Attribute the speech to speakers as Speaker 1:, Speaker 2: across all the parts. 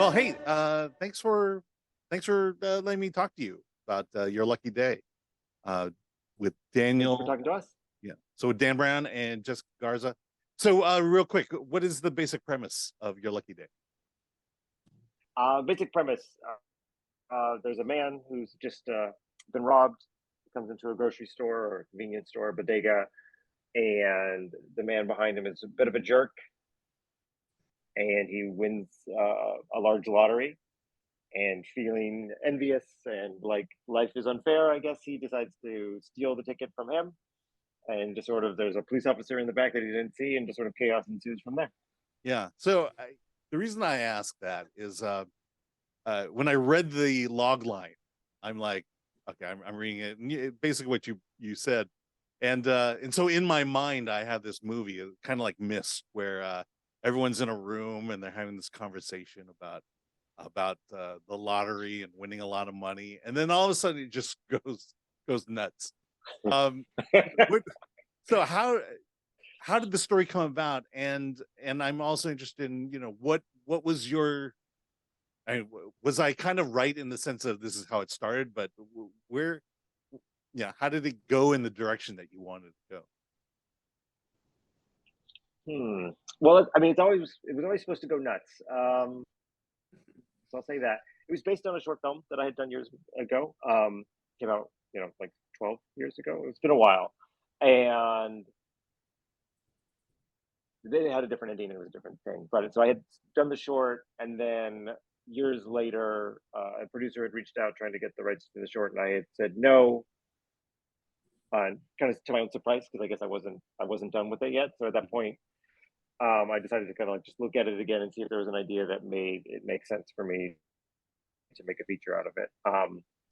Speaker 1: Well, hey, thanks for letting me talk to you about your lucky day uh, with
Speaker 2: Thanks for
Speaker 1: Daniel.
Speaker 2: talking to us.
Speaker 1: Yeah. So with Dan Brown and Jessica Garza. So real quick, what is the basic premise of your lucky day?
Speaker 2: Basic premise: there's a man who's just been robbed. He comes into a grocery store or a convenience store, bodega, and the man behind him is a bit of a jerk, and he wins a large lottery. And feeling envious and like life is unfair, I guess he decides to steal the ticket from him. And just sort of, there's a police officer in the back that he didn't see, and just sort of chaos ensues from there.
Speaker 1: Yeah. The reason I ask that is when I read the log line, I'm like, okay, I'm reading it, and basically what you said, and so in my mind, I have this movie, kind of like Mist, where everyone's in a room and they're having this conversation about the lottery and winning a lot of money, and then all of a sudden it just goes nuts. Um, what, so how did the story come about? And I'm also interested in what was your was I kind of right in the sense of this is how it started, but where, yeah, how did it go in the direction that you wanted to go?
Speaker 2: Hmm. Well, I mean, it was always supposed to go nuts. So I'll say that it was based on a short film that I had done years ago. Came out, like 12 years ago. It's been a while, and they had a different ending. It was a different thing, but so I had done the short, and then years later, a producer had reached out trying to get the rights to the short, and I had said no, kind of to my own surprise, because I guess I wasn't done with it yet. So at that point, I decided to kind of like just look at it again and see if there was an idea that made it make sense for me to make a feature out of it.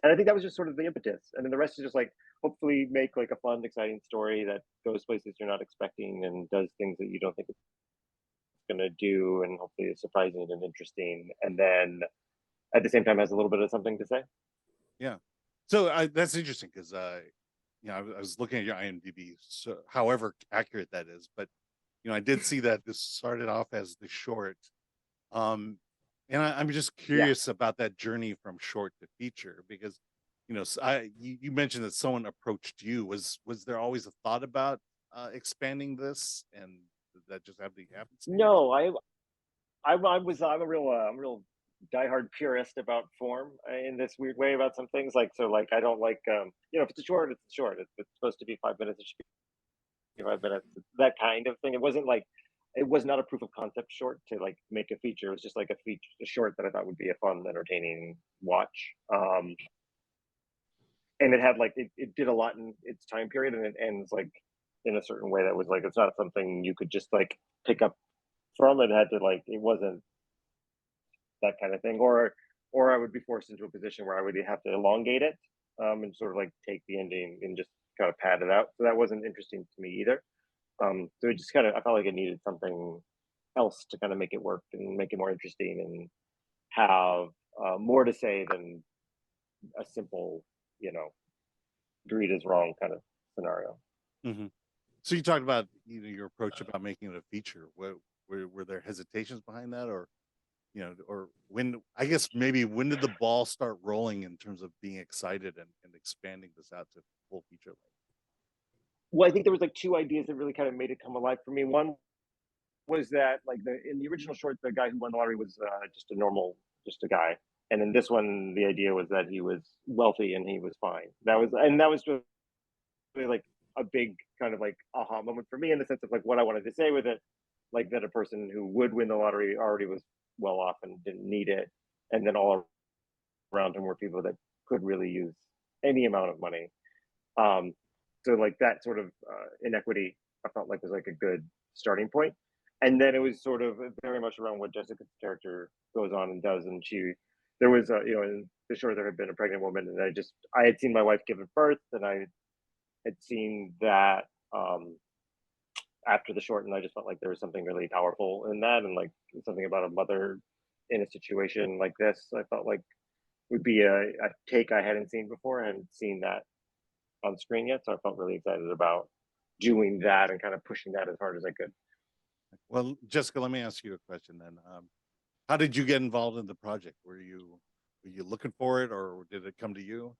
Speaker 2: And I think that was just sort of the impetus, and then the rest is just like hopefully make like a fun, exciting story that goes places you're not expecting and does things that you don't think it's going to do, and hopefully it's surprising and interesting, and then at the same time has a little bit of something to say.
Speaker 1: Yeah. So that's interesting because I was looking at your IMDb, so however accurate that is, but I did see that this started off as the short. Um, and I'm just
Speaker 2: Yeah.
Speaker 1: curious about that journey from short to feature because, you mentioned that someone approached you. Was there always a thought about expanding this, and did that just have the happenstance?
Speaker 2: No, I'm a real diehard purist about form, in this weird way about some things. Like, so like I don't like, if it's a short, it's a short. If it's supposed to be 5 minutes, it should be 5 minutes. That kind of thing. It was not a proof of concept short to like make a feature. It was just like a short that I thought would be a fun, entertaining watch. And it had like it did a lot in its time period, and it ends like in a certain way that was like it's not something you could just like pick up from. It had to like it wasn't that kind of thing, or I would be forced into a position where I would have to elongate it, and sort of like take the ending and just kind of pad it out. So that wasn't interesting to me either. So it just kind of I felt like it needed something else to kind of make it work and make it more interesting and have more to say than a simple, you know, greed is wrong kind of scenario.
Speaker 1: Hmm. So you talked about your approach about making it a feature. Were there hesitations behind that, or or when, I guess, maybe when did the ball start rolling in terms of being excited and expanding this out to full feature length?
Speaker 2: Well, I think there was like two ideas that really kind of made it come alive for me. One was that like in the original short, the guy who won the lottery was just a normal, just a guy, and in this one, the idea was that he was wealthy and he was fine. That was just really like a big kind of like aha moment for me in the sense of like what I wanted to say with it, like that a person who would win the lottery already was well off and didn't need it, and then all around him were people that could really use any amount of money. Um, so like that sort of inequity, I felt like was like a good starting point. And then it was sort of very much around what Jessica's character goes on and does. And there was in the short there had been a pregnant woman, and I had seen my wife give birth, and I had seen that after the short, and I just felt like there was something really powerful in that, and like something about a mother in a situation like this. I felt like would be a take I hadn't seen before. I hadn't seen that on screen yet, so I felt really excited about doing that and kind of pushing that as hard as I could.
Speaker 1: Well, Jessica, let me ask you a question then. How did you get involved in the project? Were you looking for it, or did it come to you?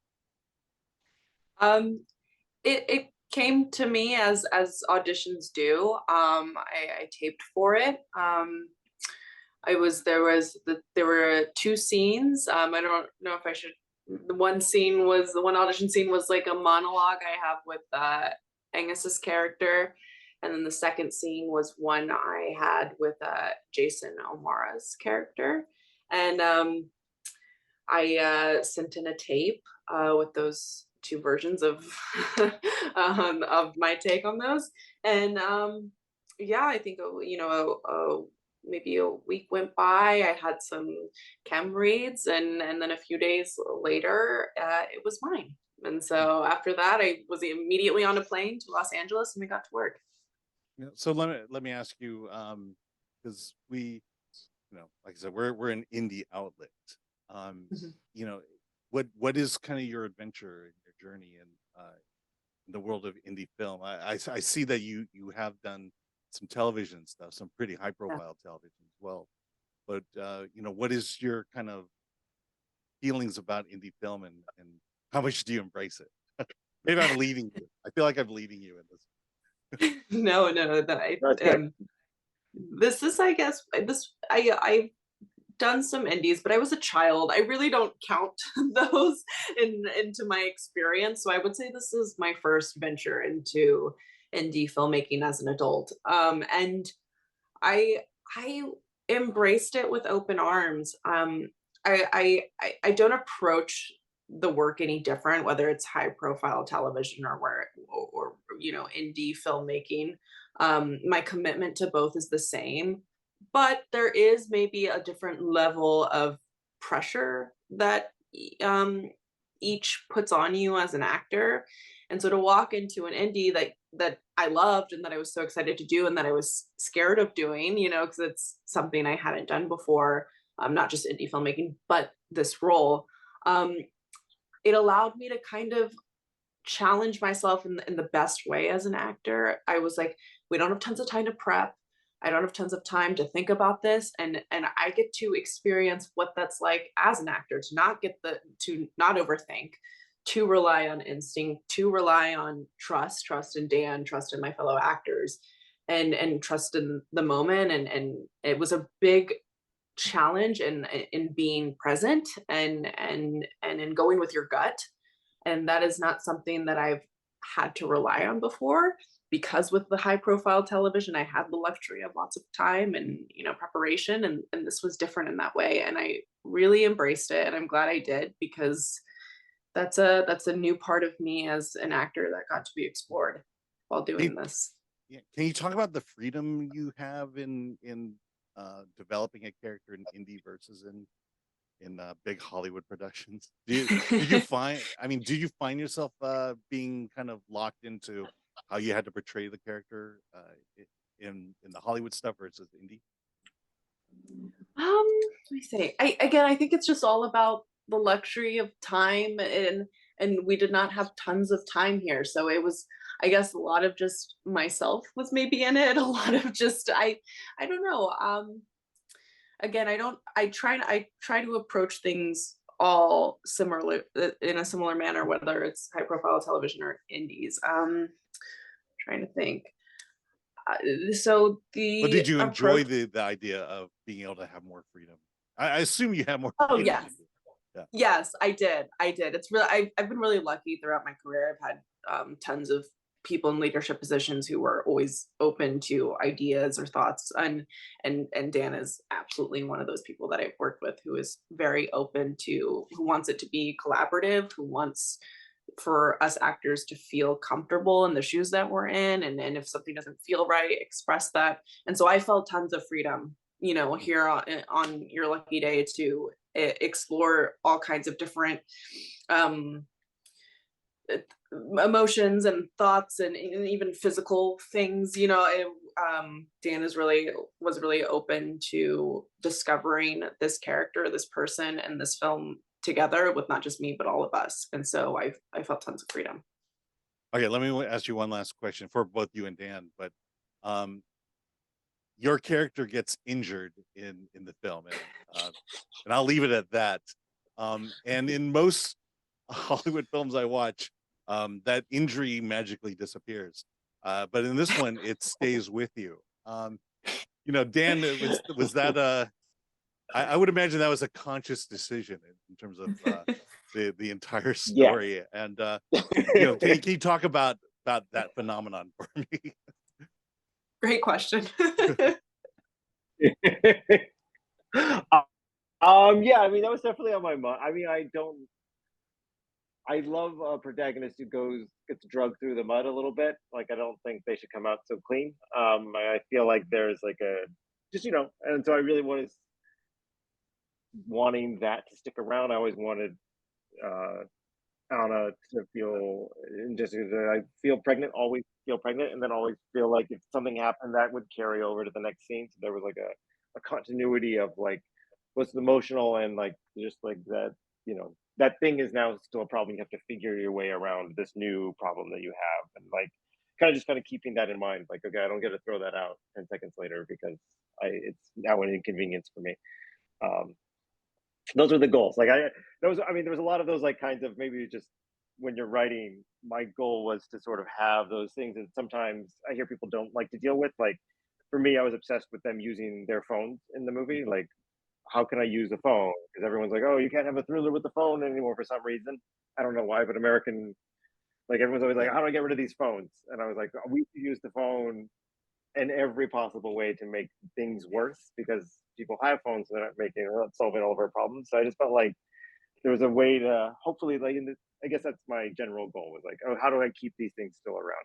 Speaker 3: Um, it came to me as auditions do. I taped for it. I was there were two scenes. I don't know if I should. The one audition scene was like a monologue I have with Angus's character, and then the second scene was one I had with Jason O'Mara's character, and I sent in a tape with those two versions of my take on those, and yeah, I think maybe a week went by. I had some chem reads, and then a few days later, it was mine. And so after that, I was immediately on a plane to Los Angeles, and we got to work.
Speaker 1: Yeah, so let me ask you, because we, like I said, we're an indie outlet. Um,
Speaker 3: Mhm.
Speaker 1: you know, what is kind of your adventure and your journey in the world of indie film? I see that you have done some television stuff, some pretty high
Speaker 3: Yeah.
Speaker 1: profile television as well. But what is your kind of feelings about indie film, and how much do you embrace it? Maybe I'm leading you. I feel like I'm leading you in this.
Speaker 3: No, no, that
Speaker 2: That's good.
Speaker 3: this is, I guess, I've done some indies, but I was a child. I really don't count those into my experience. So I would say this is my first venture into indie filmmaking as an adult. And I I embraced it with open arms. I don't approach the work any different, whether it's high profile television or indie filmmaking. My commitment to both is the same, but there is maybe a different level of pressure that each puts on you as an actor. And so to walk into an indie that I loved and that I was so excited to do and that I was scared of doing, because it's something I hadn't done before, not just indie filmmaking, but this role, um, it allowed me to kind of challenge myself in the best way as an actor. I was like, we don't have tons of time to prep. I don't have tons of time to think about this, and I get to experience what that's like as an actor to not overthink, to rely on instinct, to rely on trust in Dan, trust in my fellow actors, and trust in the moment. And it was a big challenge in being present and in going with your gut, and that is not something that I've had to rely on before, because with the high profile television I had the luxury of lots of time and preparation, and this was different in that way, and I really embraced it, and I'm glad I did, because that's a new part of me as an actor that got to be explored while
Speaker 1: Can you,
Speaker 3: doing this.
Speaker 1: yeah, can you talk about the freedom you have in developing a character in indie versus in big Hollywood productions? Did you find? I mean, did you find yourself being kind of locked into how you had to portray the character in the Hollywood stuff versus indie?
Speaker 3: Let me say. I think it's just all about the luxury of time, and we did not have tons of time here, so it was, I guess, a lot of just myself was maybe in it, a lot of just I don't know. Again, I try to approach things all similar in a similar manner, whether it's high profile television or indies. Trying to think. So
Speaker 1: But
Speaker 3: the
Speaker 1: did you
Speaker 3: approach.
Speaker 1: enjoy the idea of being able to have more freedom? I assume you have more
Speaker 3: Oh
Speaker 1: freedom.
Speaker 3: yes,
Speaker 1: Yeah.
Speaker 3: yes, I did. I did. It's really, I've been really lucky throughout my career. I've had tons of people in leadership positions who were always open to ideas or thoughts, and Dan is absolutely one of those people that I've worked with who is very open to, who wants it to be collaborative, who wants for us actors to feel comfortable in the shoes that we're in, and if something doesn't feel right, express that. And so I felt tons of freedom, here on Your Lucky Day, to explore all kinds of different um emotions and thoughts, and even physical things. Dan was really open to discovering this character, this person, and this film together with not just me but all of us, and so I felt tons of freedom.
Speaker 1: Okay, let me ask you one last question for both you and Dan. But um, your character gets injured in the film, and I'll leave it at that. And in most Hollywood films I watch, that injury magically disappears. But in this one, it stays with you. Dan, was that I would imagine that was a conscious decision in terms of the entire story.
Speaker 2: Yes.
Speaker 1: And can you talk about that phenomenon for me?
Speaker 3: Great question.
Speaker 2: Yeah, I mean, that was definitely on my mind. I mean, I love a protagonist who gets drugged through the mud a little bit. Like, I don't think they should come out so clean. I feel like there's like and so I really wanting that to stick around. I always wanted Anna to feel, and just I feel pregnant, always feel pregnant, and then always feel like if something happened, that would carry over to the next scene. So there was like a continuity of like what's emotional and like just like that, that thing is now still a problem. You have to figure your way around this new problem that you have, and like kind of keeping that in mind. Like, okay, I don't get to throw that out 10 seconds later because it's now an inconvenience for me. Those are the goals. Like there was a lot of those like kinds of, maybe just when you're writing, my goal was to sort of have those things that sometimes I hear people don't like to deal with. Like for me, I was obsessed with them using their phones in the movie. Like, how can I use a phone? Because everyone's like, oh, you can't have a thriller with the phone anymore for some reason. I don't know why, but everyone's always like, how do I get rid of these phones? And I was like, we use the phone in every possible way to make things worse because people have phones and they're not solving all of our problems. So I just felt like there was a way to hopefully, like, I guess that's my general goal, was like, oh, how do I keep these things still around?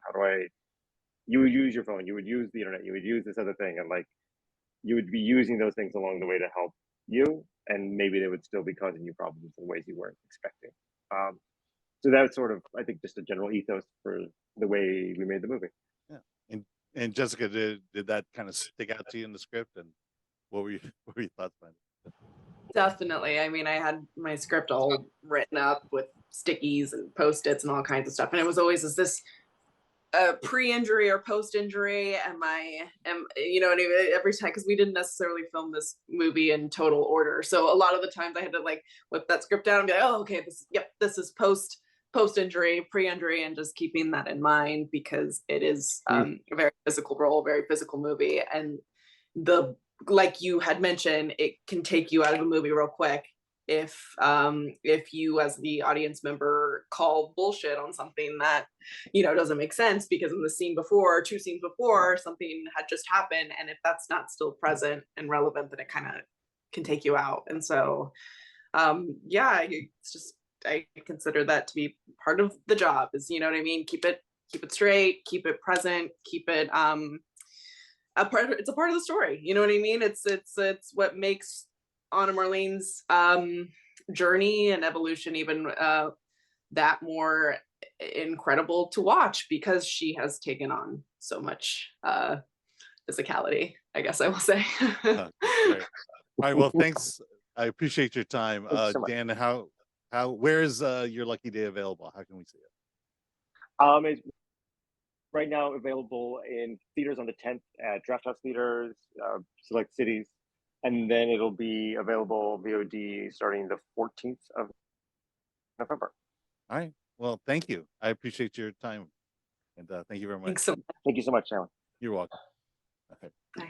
Speaker 2: You would use your phone, you would use the internet, you would use this other thing, and like you would be using those things along the way to help you, and maybe they would still be causing you problems in ways you weren't expecting. So that's sort of, I think, just a general ethos for the way we made the movie.
Speaker 1: Yeah. And Jessica, did that kind of stick out to you in the script, and what were your thoughts on it?
Speaker 3: Definitely. I mean, I had my script all written up with stickies and post-its and all kinds of stuff, and it was always, is this a pre-injury or post-injury? Every time, because we didn't necessarily film this movie in total order, so a lot of the times I had to like whip that script down and be like, oh, okay, this is post-injury, pre-injury, and just keeping that in mind, because it is a very physical role, very physical movie, and like you had mentioned, it can take you out of a movie real quick if you as the audience member call bullshit on something that doesn't make sense, because in the scene before, 2 scenes before, something had just happened, and if that's not still present and relevant, then it kind of can take you out. And so it's just, I consider that to be part of the job, is keep it straight, keep it present, keep it it's a part of the story. You know what I mean? It's what makes Anna Marlene's journey and evolution even that more incredible to watch, because she has taken on so much physicality, I guess I will say.
Speaker 1: Great. All right, well, thanks. I appreciate your time.
Speaker 2: So
Speaker 1: Dan, where is Your Lucky Day available? How can we see it?
Speaker 2: It's right now available in theaters on the 10th at Draft House Theaters, select cities, and then it'll be available VOD starting the 14th of November.
Speaker 1: All right. Well, thank you. I appreciate your time, and thank you very much.
Speaker 3: Thanks so much.
Speaker 2: Thank you so much, Alan.
Speaker 1: You're welcome. Okay.
Speaker 3: Bye.